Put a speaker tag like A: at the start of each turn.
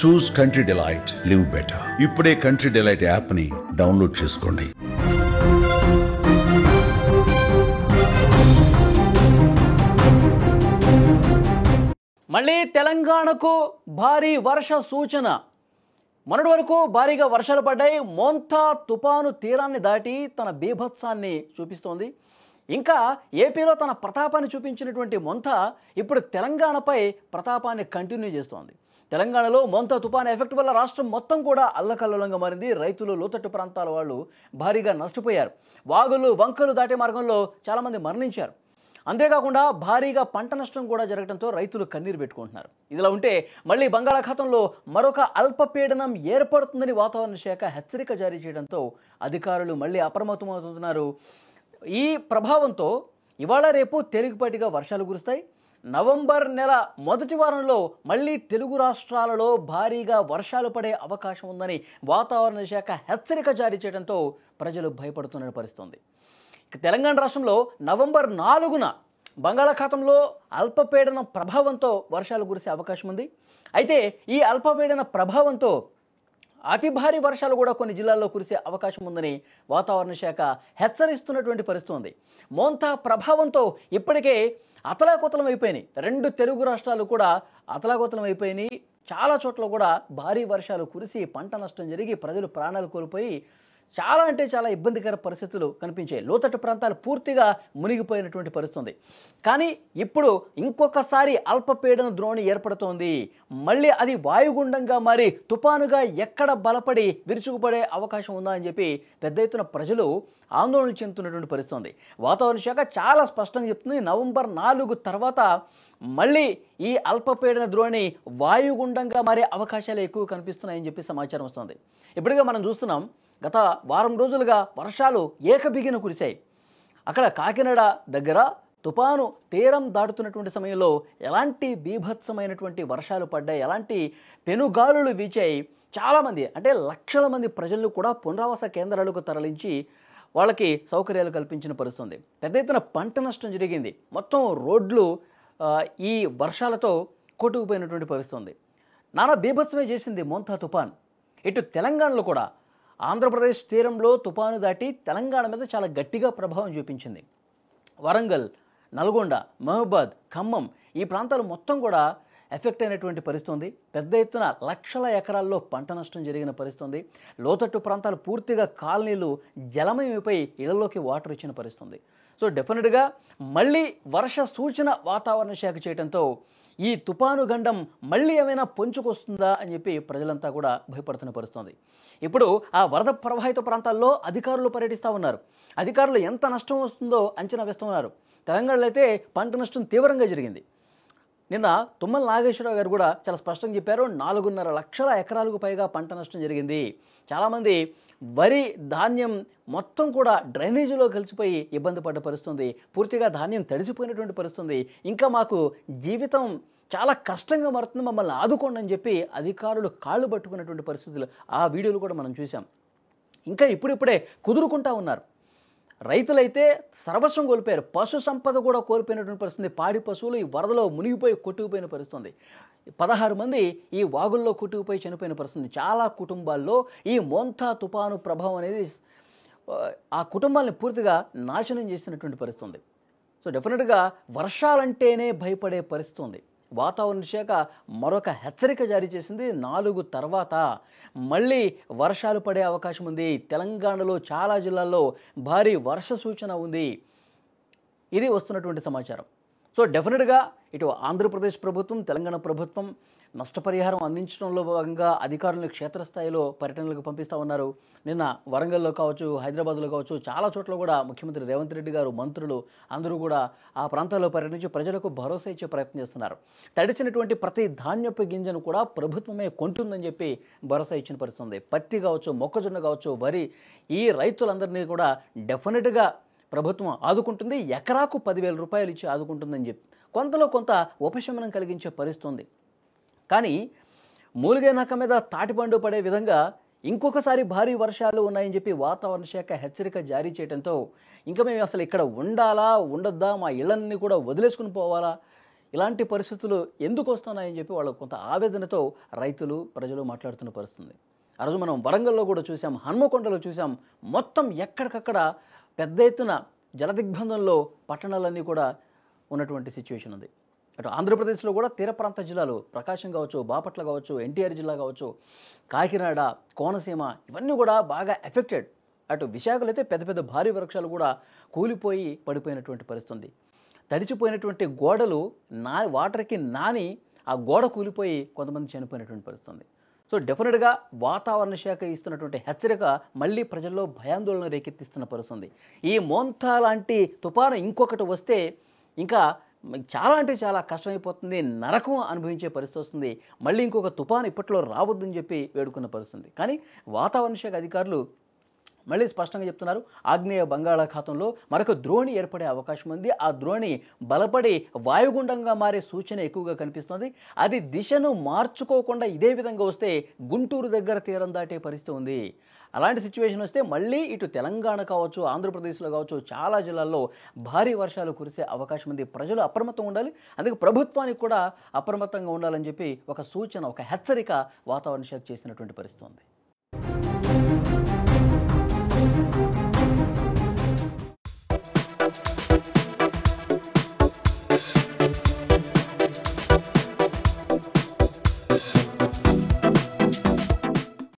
A: చూస్ country delight, live better. ఇప్పుడే country delight app ని download చేసుకోండి.
B: మళ్ళీ తెలంగాణకు భారీ వర్ష సూచన. మొన్నటి వరకు భారీగా వర్షాలు పడ్డాయి. మోంతా తుపాను తీరాన్ని దాటి తన బీభత్సాన్ని చూపిస్తోంది. ఇంకా ఏపీలో తన ప్రతాపాన్ని చూపించినటువంటి మోంతా ఇప్పుడు తెలంగాణపై ప్రతాపాన్ని కంటిన్యూ చేస్తోంది. తెలంగాణలో మోంతా తుపాను ఎఫెక్ట్ వల్ల రాష్ట్రం మొత్తం కూడా అల్లకల్లోలంగా మారింది. రైతులు, లోతట్టు ప్రాంతాల వాళ్ళు భారీగా నష్టపోయారు. వాగులు, వంకలు దాటే మార్గంలో చాలామంది మరణించారు. అంతేకాకుండా భారీగా పంట నష్టం కూడా జరగడంతో రైతులు కన్నీరు పెట్టుకుంటున్నారు. ఇదిలా ఉంటే మళ్ళీ బంగాళాఖాతంలో మరొక అల్పపీడనం ఏర్పడుతుందని వాతావరణ శాఖ హెచ్చరిక జారీ చేయడంతో అధికారులు మళ్ళీ అప్రమత్తమవుతున్నారు. ఈ ప్రభావంతో ఇవాళ రేపు తేలికపాటిగా వర్షాలు కురుస్తాయి. నవంబర్ నెల మొదటి వారంలో మళ్ళీ తెలుగు రాష్ట్రాలలో భారీగా వర్షాలు పడే అవకాశం ఉందని వాతావరణ శాఖ హెచ్చరిక జారీ చేయడంతో ప్రజలు భయపడుతున్న పరిస్థితి. తెలంగాణ రాష్ట్రంలో నవంబర్ 4న బంగాళాఖాతంలో అల్పపీడనం ప్రభావంతో వర్షాలు కురిసే అవకాశం ఉంది. అయితే ఈ అల్పపీడన ప్రభావంతో అతి భారీ వర్షాలు కూడా కొన్ని జిల్లాల్లో కురిసే అవకాశం ఉందని వాతావరణ శాఖ హెచ్చరిస్తున్నటువంటి పరిస్థితి ఉంది. మోంతా ప్రభావంతో ఇప్పటికే అతలాకుతలం అయిపోయినాయి. 2 తెలుగు రాష్ట్రాలు కూడా అతలాకుతలం అయిపోయినాయి. చాలా చోట్ల కూడా భారీ వర్షాలు కురిసి పంట నష్టం జరిగి ప్రజలు ప్రాణాలు కోల్పోయి చాలా అంటే చాలా ఇబ్బందికర పరిస్థితులు కనిపించాయి. లోతట్టు ప్రాంతాలు పూర్తిగా మునిగిపోయినటువంటి పరిస్థితి. కానీ ఇప్పుడు ఇంకొకసారి అల్పపీడన ద్రోణి ఏర్పడుతోంది. మళ్ళీ అది వాయుగుండంగా మారి తుపానుగా ఎక్కడ బలపడి విరుచుకుపడే అవకాశం ఉందా అని చెప్పి పెద్ద ఎత్తున ప్రజలు ఆందోళన చెందుతున్నటువంటి పరిస్థితి. వాతావరణ శాఖ చాలా స్పష్టంగా చెప్తుంది, నవంబర్ 4 తర్వాత మళ్ళీ ఈ అల్పపీడన ద్రోణి వాయుగుండంగా మారే అవకాశాలు ఎక్కువ కనిపిస్తున్నాయని చెప్పి సమాచారం వస్తుంది. ఇప్పటికే మనం చూస్తున్నాం, గత వారం రోజులుగా వర్షాలు ఏకబిగిన కురిశాయి. అక్కడ కాకినాడ దగ్గర తుపాను తీరం దాటుతున్నటువంటి సమయంలో ఎలాంటి బీభత్సమైనటువంటి వర్షాలు పడ్డాయి, ఎలాంటి పెనుగాలులు వీచాయి. చాలామంది అంటే లక్షల మంది ప్రజలను కూడా పునరావాస కేంద్రాలకు తరలించి వాళ్ళకి సౌకర్యాలు కల్పించిన పరిస్థితుంది. పెద్ద ఎత్తున పంట నష్టం జరిగింది. మొత్తం రోడ్లు ఈ వర్షాలతో కొట్టుకుపోయినటువంటి పరిస్థితుంది. నానా బీభత్సమే చేసింది మోంతా తుఫాన్. ఇటు తెలంగాణలో కూడా ఆంధ్రప్రదేశ్ తీరంలో తుపాను దాటి తెలంగాణ మీద చాలా గట్టిగా ప్రభావం చూపించింది. వరంగల్, నల్గొండ, మహబూబాద్, ఖమ్మం ఈ ప్రాంతాలు మొత్తం కూడా ఎఫెక్ట్ అయినటువంటి పరిస్థితి. పెద్ద ఎత్తున లక్షల ఎకరాల్లో పంట నష్టం జరిగిన పరిస్థితి. లోతట్టు ప్రాంతాలు పూర్తిగా కాలనీలు జలమయమైపోయి ఇళ్లలోకి వాటర్ ఇచ్చిన పరిస్థితి. సో డెఫినెట్గా మళ్ళీ వర్ష సూచన వాతావరణ శాఖ చేయడంతో ఈ తుపాను గండం మళ్ళీ ఏమైనా పొంచుకొస్తుందా అని చెప్పి ప్రజలంతా కూడా భయపడుతున్న పరిస్థితి. ఇప్పుడు ఆ వరద ప్రవాహిత ప్రాంతాల్లో అధికారులు పర్యటిస్తూ ఉన్నారు. అధికారులు ఎంత నష్టం వస్తుందో అంచనా వేస్తున్నారు. తెలంగాణలో అయితే పంట నష్టం తీవ్రంగా జరిగింది. నిన్న తుమ్మల నాగేశ్వరరావు గారు కూడా చాలా స్పష్టంగా చెప్పారు, 4.5 లక్షల ఎకరాలకు పైగా పంట నష్టం జరిగింది. చాలామంది వరి ధాన్యం మొత్తం కూడా డ్రైనేజీలో కలిసిపోయి ఇబ్బంది పడ్డ పరిస్థితుంది. పూర్తిగా ధాన్యం తడిసిపోయినటువంటి పరిస్థితుంది. ఇంకా మాకు జీవితం చాలా కష్టంగా మారుతుంది, మమ్మల్ని ఆదుకోండి అని చెప్పి అధికారులు కాళ్ళు పట్టుకున్నటువంటి పరిస్థితులు ఆ వీడియోలు కూడా మనం చూసాం. ఇంకా ఇప్పుడిప్పుడే కుదురుకుంటా ఉన్నారు. రైతులైతే సర్వస్వం కోల్పోయారు. పశు సంపద కూడా కోల్పోయినటువంటి పరిస్థితి. పాడి పశువులు ఈ వరదలో మునిగిపోయి కొట్టుకుపోయిన పరిస్థితి. 16 మంది ఈ వాగుల్లో కొట్టుకుపోయి చనిపోయిన పరిస్థితి. చాలా కుటుంబాల్లో ఈ మోంతా తుపాను ప్రభావం అనేది ఆ కుటుంబాలను పూర్తిగా నాశనం చేసినటువంటి పరిస్థితి. సో డెఫినెట్గా వర్షాలంటేనే భయపడే పరిస్థితి ఉంది. వాతావరణ శాఖ మరొక హెచ్చరిక జారీ చేసింది. 4 తర్వాత మళ్ళీ వర్షాలు పడే అవకాశం ఉంది. తెలంగాణలో చాలా జిల్లాల్లో భారీ వర్ష సూచన ఉంది. ఇది వస్తున్నటువంటి సమాచారం. సో డెఫినెట్గా ఇటు ఆంధ్రప్రదేశ్ ప్రభుత్వం, తెలంగాణ ప్రభుత్వం నష్టపరిహారం అందించడంలో భాగంగా అధికారులను క్షేత్రస్థాయిలో పర్యటనలకు పంపిస్తూ ఉన్నారు. నిన్న వరంగల్లో కావచ్చు, హైదరాబాద్లో కావచ్చు, చాలా చోట్ల కూడా ముఖ్యమంత్రి రేవంత్ రెడ్డి గారు, మంత్రులు అందరూ కూడా ఆ ప్రాంతాల్లో పర్యటించి ప్రజలకు భరోసా ఇచ్చే ప్రయత్నం చేస్తున్నారు. తడిసినటువంటి ప్రతి ధాన్యపు గింజను కూడా ప్రభుత్వమే కొంటుందని చెప్పి భరోసా ఇచ్చిన పరిస్థితుంది. పత్తి కావచ్చు, మొక్కజొన్న కావచ్చు, వరి ఈ రైతులందరినీ కూడా డెఫినెట్గా ప్రభుత్వం ఆదుకుంటుంది. ఎకరాకు 10,000 రూపాయలు ఇచ్చి ఆదుకుంటుందని చెప్పి కొంతలో కొంత ఉపశమనం కలిగించే పరిస్థితుంది. కానీ మూలిగే నక్క మీద తాటిపండు పడే విధంగా ఇంకొకసారి భారీ వర్షాలు ఉన్నాయని చెప్పి వాతావరణ శాఖ హెచ్చరిక జారీ చేయడంతో ఇంకా మేము అసలు ఇక్కడ ఉండాలా ఉండొద్దా, మా ఇళ్లన్నీ కూడా వదిలేసుకుని పోవాలా, ఇలాంటి పరిస్థితులు ఎందుకు వస్తున్నాయని చెప్పి వాళ్ళు కొంత ఆవేదనతో రైతులు ప్రజలు మాట్లాడుతున్న పరిస్థితుంది. ఆ రోజు మనం వరంగల్లో కూడా చూసాం, హన్మకొండలో చూసాం, మొత్తం ఎక్కడికక్కడ పెద్ద ఎత్తున జలదిగ్బంధంలో పట్టణాలన్నీ కూడా ఉన్నటువంటి సిచ్యువేషన్ ఉంది. అటు ఆంధ్రప్రదేశ్లో కూడా తీర ప్రాంత జిల్లాలు ప్రకాశం కావచ్చు, బాపట్ల కావచ్చు, ఎన్టీఆర్ జిల్లా కావచ్చు, కాకినాడ, కోనసీమ ఇవన్నీ కూడా బాగా ఎఫెక్టెడ్. అటు విశాఖలో అయితే పెద్ద పెద్ద భారీ వృక్షాలు కూడా కూలిపోయి పడిపోయినటువంటి పరిస్థితి. తడిచిపోయినటువంటి గోడలు వాటర్కి నాని ఆ గోడ కూలిపోయి కొంతమంది చనిపోయినటువంటి పరిస్థితి. సో డెఫినెట్గా వాతావరణ శాఖ ఇస్తున్నటువంటి హెచ్చరిక మళ్ళీ ప్రజల్లో భయాందోళన రేకెత్తిస్తున్న పరిస్థితి. ఈ మోంతా లాంటి తుఫాను ఇంకొకటి వస్తే ఇంకా చాలా అంటే చాలా కష్టమైపోతుంది, నరకం అనుభవించే పరిస్థితి వస్తుంది. మళ్ళీ ఇంకొక తుఫాను ఇప్పట్లో రావద్దని చెప్పి వేడుకున్న పరిస్థితి. కానీ వాతావరణ శాఖ అధికారులు మళ్ళీ స్పష్టంగా చెప్తున్నారు, ఆగ్నేయ బంగాళాఖాతంలో మరొక ద్రోణి ఏర్పడే అవకాశం ఉంది. ఆ ద్రోణి బలపడి వాయుగుండంగా మారే సూచన ఎక్కువగా కనిపిస్తుంది. అది దిశను మార్చుకోకుండా ఇదే విధంగా వస్తే గుంటూరు దగ్గర తీరం దాటే పరిస్థితి ఉంది. అలాంటి సిచ్యువేషన్ వస్తే మళ్ళీ ఇటు తెలంగాణ కావచ్చు, ఆంధ్రప్రదేశ్లో కావచ్చు, చాలా జిల్లాల్లో భారీ వర్షాలు కురిసే అవకాశం ఉంది. ప్రజలు అప్రమత్తంగా ఉండాలి. అందుకే ప్రభుత్వానికి కూడా అప్రమత్తంగా ఉండాలని చెప్పి ఒక సూచన, ఒక హెచ్చరిక వాతావరణ శాఖ చేసినటువంటి పరిస్థితి ఉంది.